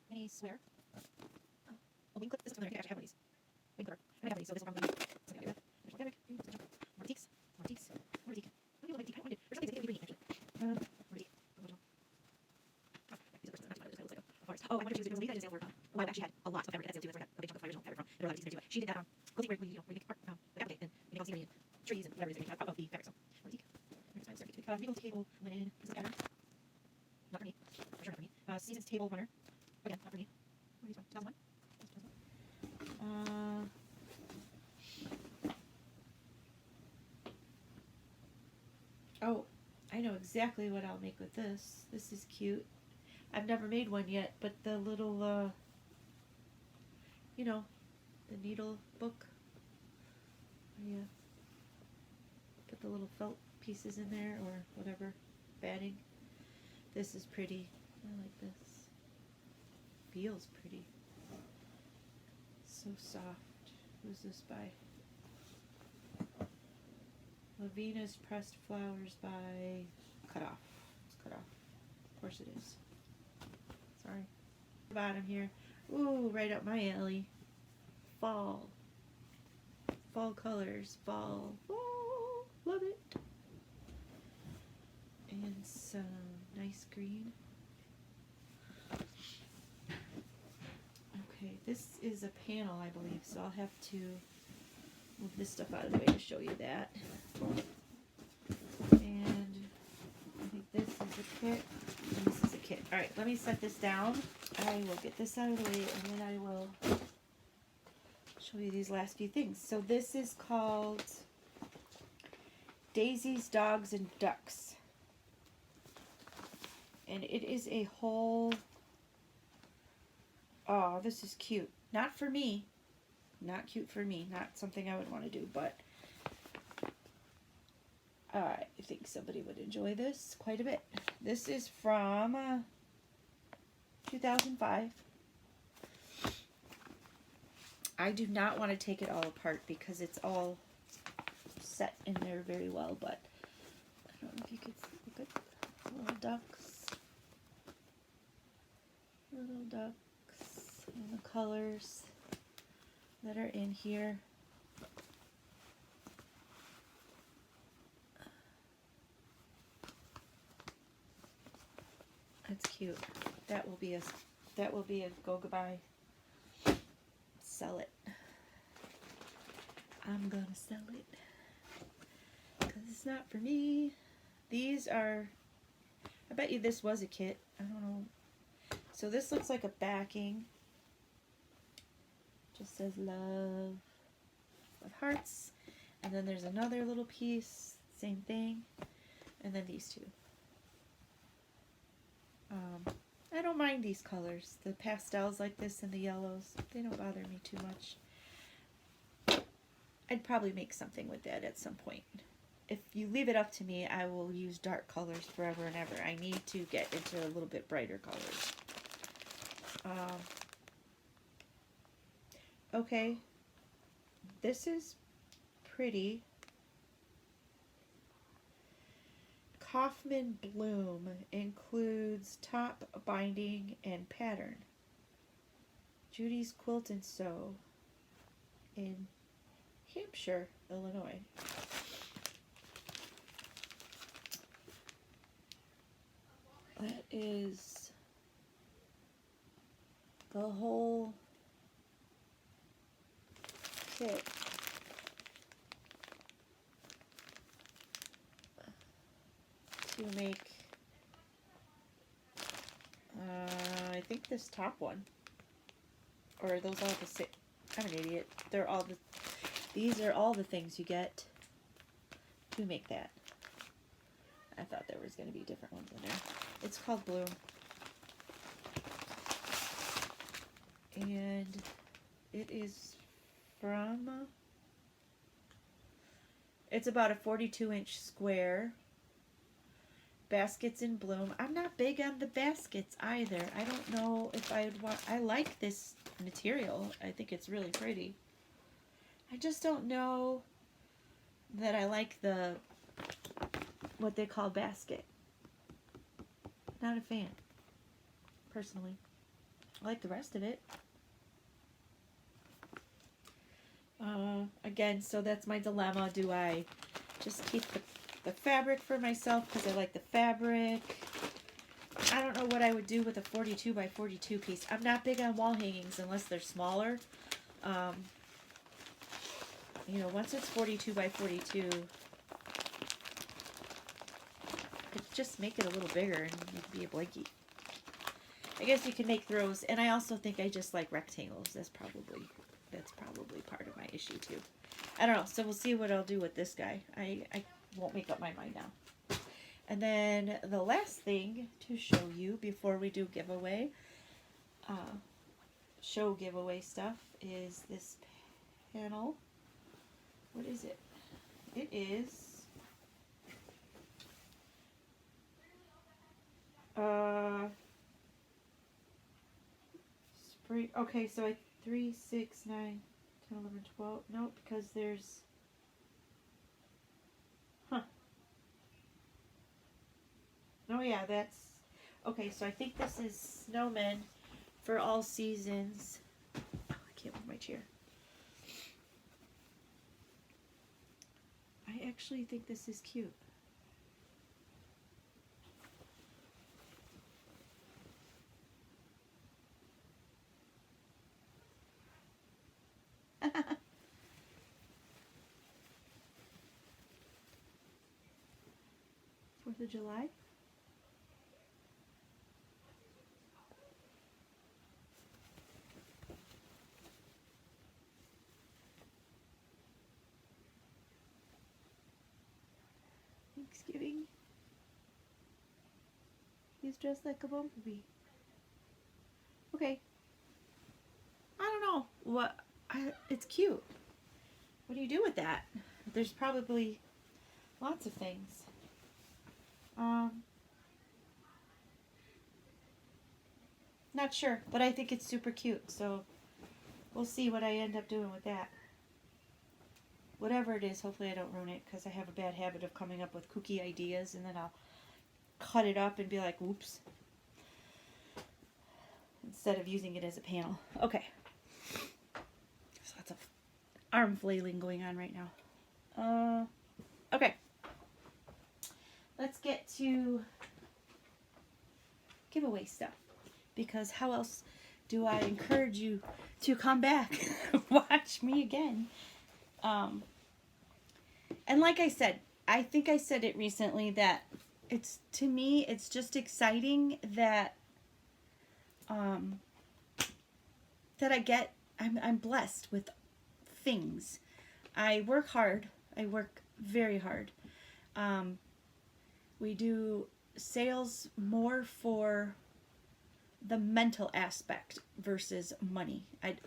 [SPEAKER 1] Mini square. Oh, wing clip. This is familiar. I actually have one of these. Wing clipper. I have one of these, so this will probably be something I do with. Fabric. More boutiques. More boutiques. More boutique. Maybe a little boutique. I wanted. There's some things that can be green, actually. Oh, I wonder if she was doing a sale for well, I actually had a lot of fabric at that sale too. That's where I got a big chunk of my original fabric from. There are a lot of pieces there too. She did that quilting where we make art, like applique and we make all scenery and trees and whatever it is out of the fabric. So boutique. Regal table linen. This is a pattern. Not for me. Seasons Table winner. Again, not for me. What is this one? 2001? Oh, I know exactly what I'll make with this. This is cute. I've never made one yet, but the little, you know, the needle book. Yeah. Put the little felt pieces in there or whatever, batting. This is pretty. I like this. Feels pretty. So soft. Who's this by? Lavina's Pressed Flowers by Cut Off. It's Cut Off. Of course it is. Sorry. Bottom here. Ooh, right up my alley. Fall. Fall colors. Fall. Fall. Love it. And some nice green. Okay, this is a panel, I believe, so I'll have to move this stuff out of the way to show you that. And I think this is a kit, and this is a kit. Alright, let me set this down. I will get this out of the way, and then I will show you these last few things. So this is called Daisies, Dogs, and Ducks. And it is a whole... Oh, this is cute. Not for me. Not cute for me. Not something I would want to do, but I think somebody would enjoy this quite a bit. This is from 2005. I do not want to take it all apart because it's all set in there very well, but I don't know if you could look at little ducks. Little ducks and the colors that are in here. That's cute. That will be a go goodbye. Sell it. I'm gonna sell it because it's not for me. These are, I bet you this was a kit. I don't know. So this looks like a backing. Just says love with hearts. And then there's another little piece, same thing. And then these two. I don't mind these colors. The pastels like this and the yellows, they don't bother me too much. I'd probably make something with that at some point. If you leave it up to me, I will use dark colors forever and ever. I need to get into a little bit brighter colors. Okay, this is pretty. Kaufman Bloom includes top, binding, and pattern. Judy's Quilt and Sew in Hampshire, Illinois. That is the whole kit. To make, I think this top one, or are those all the same? I'm an idiot. They're all the. These are all the things you get to make that. I thought there was going to be different ones in there. It's called Bloom, and it is from. It's about a 42-inch square. Baskets in Bloom. I'm not big on the baskets either. I don't know if I would want... I like this material. I think it's really pretty. I just don't know that I like the... what they call basket. Not a fan. Personally. I like the rest of it. Again, so that's my dilemma. Do I just keep the fabric for myself because I like the fabric? I don't know what I would do with a 42 by 42 piece. I'm not big on wall hangings unless they're smaller. You know, once it's 42 by 42, just make it a little bigger and you can be a blankie. I guess you can make throws, and I also think I just like rectangles. That's probably part of my issue too. I don't know. So we'll see what I'll do with this guy. I won't make up my mind now. And then the last thing to show you before we do giveaway, show giveaway stuff, is this panel. What is it? It is spring. Okay, so 3, 6, 9, 10, 11, 12. Nope, because there's, huh. Oh yeah, that's, okay, so I think this is snowmen for all seasons. Oh, I can't move my chair. I actually think this is cute. Fourth of July? Thanksgiving? He's dressed like a bumblebee. Okay. I don't know. It's cute. What do you do with that? There's probably lots of things. Not sure, but I think it's super cute, so we'll see what I end up doing with that. Whatever it is, hopefully I don't ruin it, because I have a bad habit of coming up with kooky ideas, and then I'll cut it up and be like, oops, instead of using it as a panel. Okay. There's lots of arm flailing going on right now. Okay. Let's get to giveaway stuff, because how else do I encourage you to come back watch me again? And like I said, I think I said it recently that to me it's just exciting that that I'm blessed with things. I work hard. I work very hard. We do sales more for the mental aspect versus money. At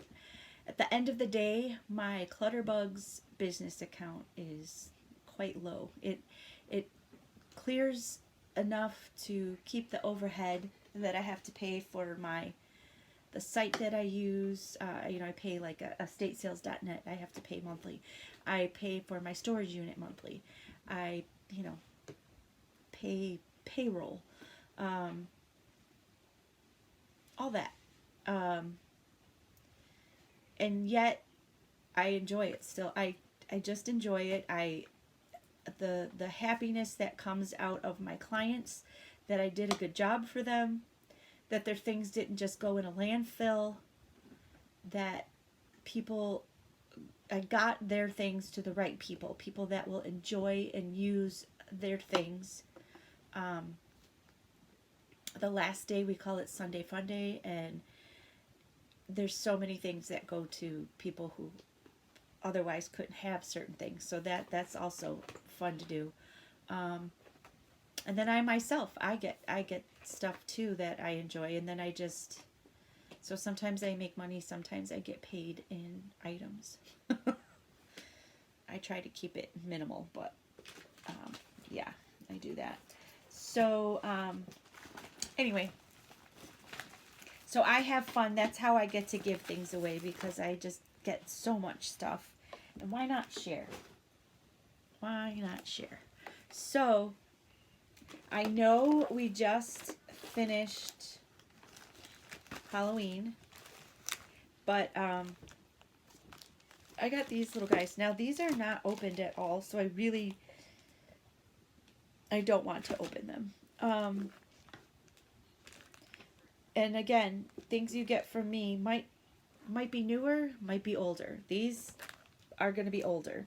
[SPEAKER 1] the end of the day, my Clutterbugs business account is quite low. It clears enough to keep the overhead that I have to pay for the site that I use. I pay like a statesales.net. I have to pay monthly. I pay for my storage unit monthly. I pay payroll, all that. And yet I enjoy it still. I just enjoy it. The happiness that comes out of my clients, that I did a good job for them, that their things didn't just go in a landfill, that I got their things to the right people that will enjoy and use their things. The last day, we call it Sunday Fun Day, and there's so many things that go to people who otherwise couldn't have certain things. So that's also fun to do. And then I myself, I get stuff too that I enjoy, and then so sometimes I make money, sometimes I get paid in items. I try to keep it minimal, but yeah, I do that. So anyway, so I have fun. That's how I get to give things away, because I just get so much stuff. And why not share? Why not share? So I know we just finished Halloween, but I got these little guys. Now these are not opened at all, so I don't want to open them. And again, things you get from me might be newer, might be older. These are going to be older.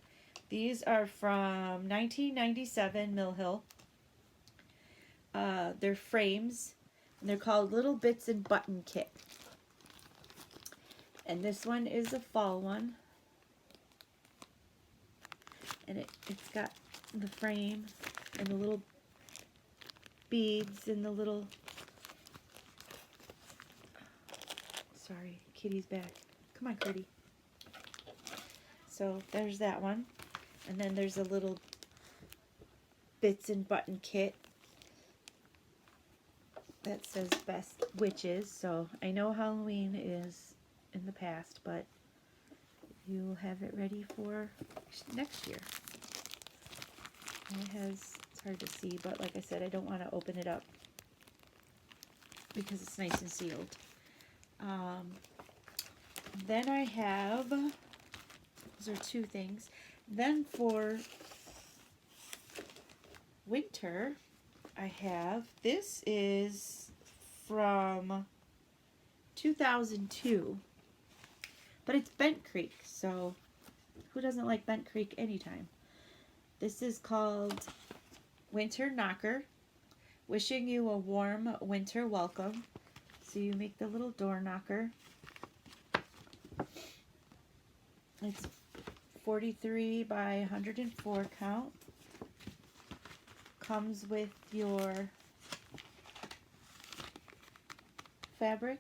[SPEAKER 1] These are from 1997 Mill Hill. They're frames. And they're called Little Bits and Button Kit. And this one is a fall one. And it's got the frame and the little beads and the little... Sorry, Kitty's back. Come on, Kitty. So there's that one. And then there's a little bits and button kit that says Best Witches. So I know Halloween is in the past, but you'll have it ready for next year. And it's hard to see, but like I said, I don't want to open it up because it's nice and sealed. Then I have, those are two things. Then for winter, I have, this is from 2002, but it's Bent Creek, so who doesn't like Bent Creek anytime? This is called Winter Knocker, wishing you a warm winter welcome. So you make the little door knocker. It's 43 by 104 count. Comes with your fabric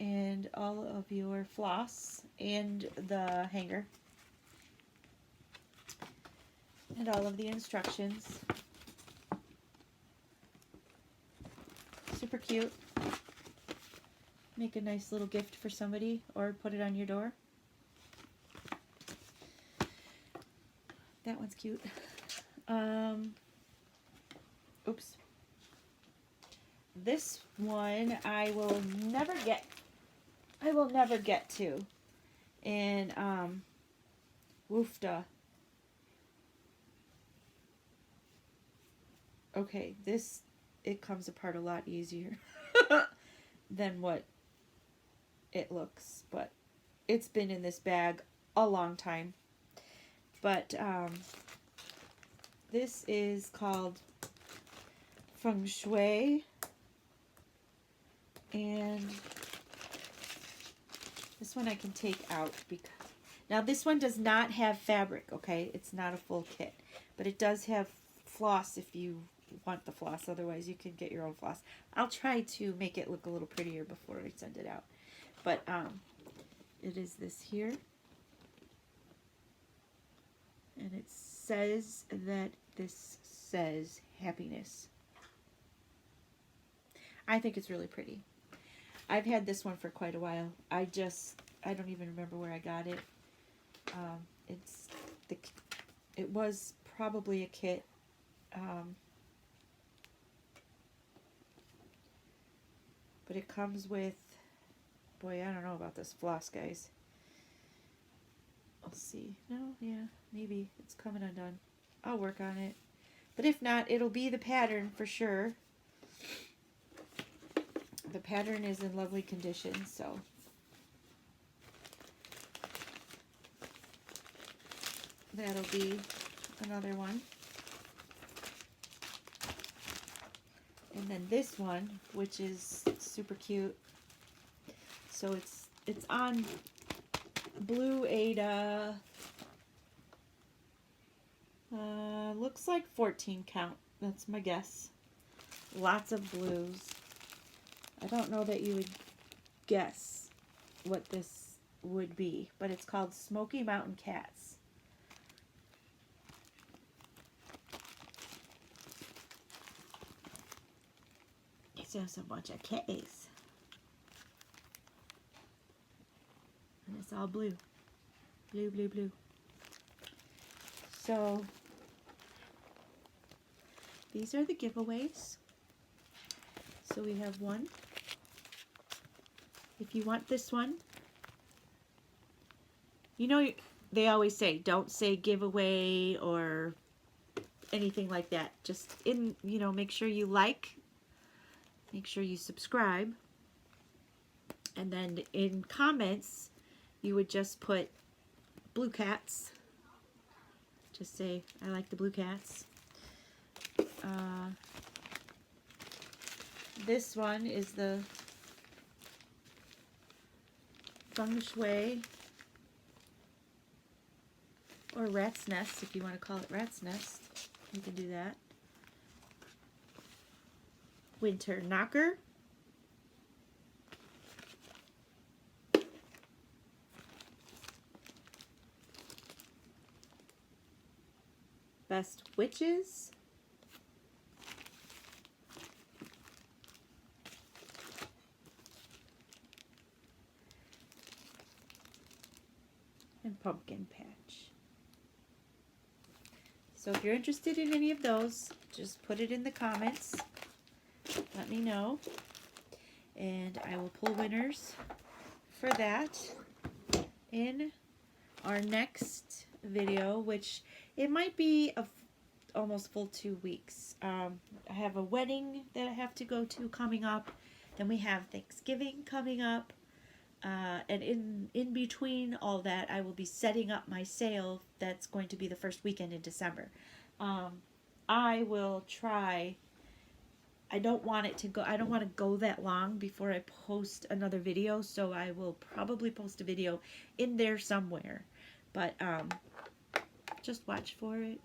[SPEAKER 1] and all of your floss and the hanger and all of the instructions. Super cute. Make a nice little gift for somebody or put it on your door. That one's cute. Oops. This one I will never get to. And woofda. Okay, it comes apart a lot easier than what it looks, but it's been in this bag a long time. But this is called Feng Shui, and this one I can take out because now this one does not have fabric, okay? It's not a full kit, but it does have floss if you want the floss. Otherwise you can get your own floss. I'll try to make it look a little prettier before I send it out. But it is this here, and it says that this says happiness. I think it's really pretty. I've had this one for quite a while. I don't even remember where I got it. It was probably a kit. But it comes with, boy, I don't know about this floss, guys. I'll see. No, yeah, maybe it's coming undone. I'll work on it. But if not, it'll be the pattern for sure. The pattern is in lovely condition, so. That'll be another one. And then this one, which is super cute. So it's on Blue Ada. Looks like 14 count. That's my guess. Lots of blues. I don't know that you would guess what this would be, but it's called Smoky Mountain Cats. It's just a bunch of K's. And it's all blue. Blue, blue, blue. So, these are the giveaways. So we have one. If you want this one, you know, they always say, don't say giveaway or anything like that. Just make sure you like, make sure you subscribe, and then in comments, you would just put blue cats. Just say, I like the blue cats. This one is the feng shui, or rat's nest, if you want to call it rat's nest. You can do that. Winter knocker. Best witches. And pumpkin patch. So if you're interested in any of those, just put it in the comments. Let me know. And I will pull winners for that in our next video, which it might be almost full 2 weeks. I have a wedding that I have to go to coming up. Then we have Thanksgiving coming up. And in between all that, I will be setting up my sale that's going to be the first weekend in December. I will try. I don't want to go that long before I post another video, so I will probably post a video in there somewhere. But just watch for it.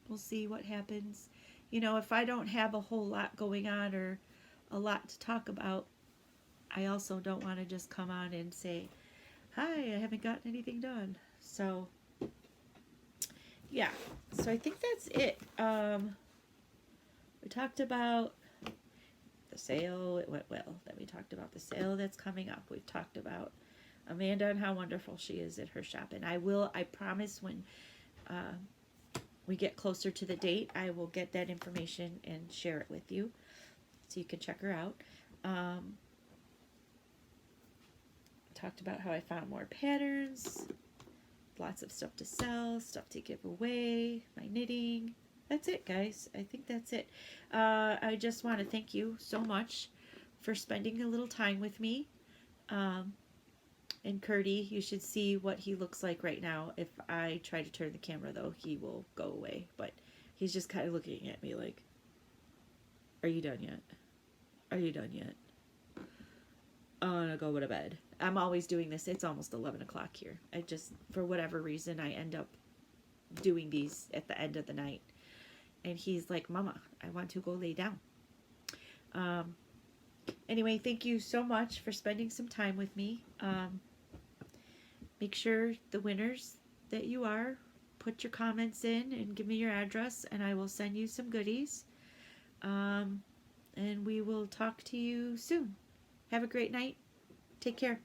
[SPEAKER 1] We'll see what happens. You know, if I don't have a whole lot going on or a lot to talk about, I also don't want to just come on and say, hi, I haven't gotten anything done. So, yeah. So I think that's it. We talked about the sale. It went well. Then we talked about the sale that's coming up. We've talked about Amanda and how wonderful she is at her shop. And I promise when we get closer to the date, I will get that information and share it with you so you can check her out. Talked about how I found more patterns, lots of stuff to sell, stuff to give away, my knitting. That's it, guys. I think that's it. I just want to thank you so much for spending a little time with me. And Curdy, you should see what he looks like right now. If I try to turn the camera, though, he will go away. But he's just kind of looking at me like, are you done yet? Are you done yet? I want to go to bed. I'm always doing this. It's almost 11 o'clock here. I just, for whatever reason, I end up doing these at the end of the night. And he's like, Mama, I want to go lay down. Anyway, thank you so much for spending some time with me. Make sure the winners that you are, put your comments in and give me your address, and I will send you some goodies. And we will talk to you soon. Have a great night. Take care.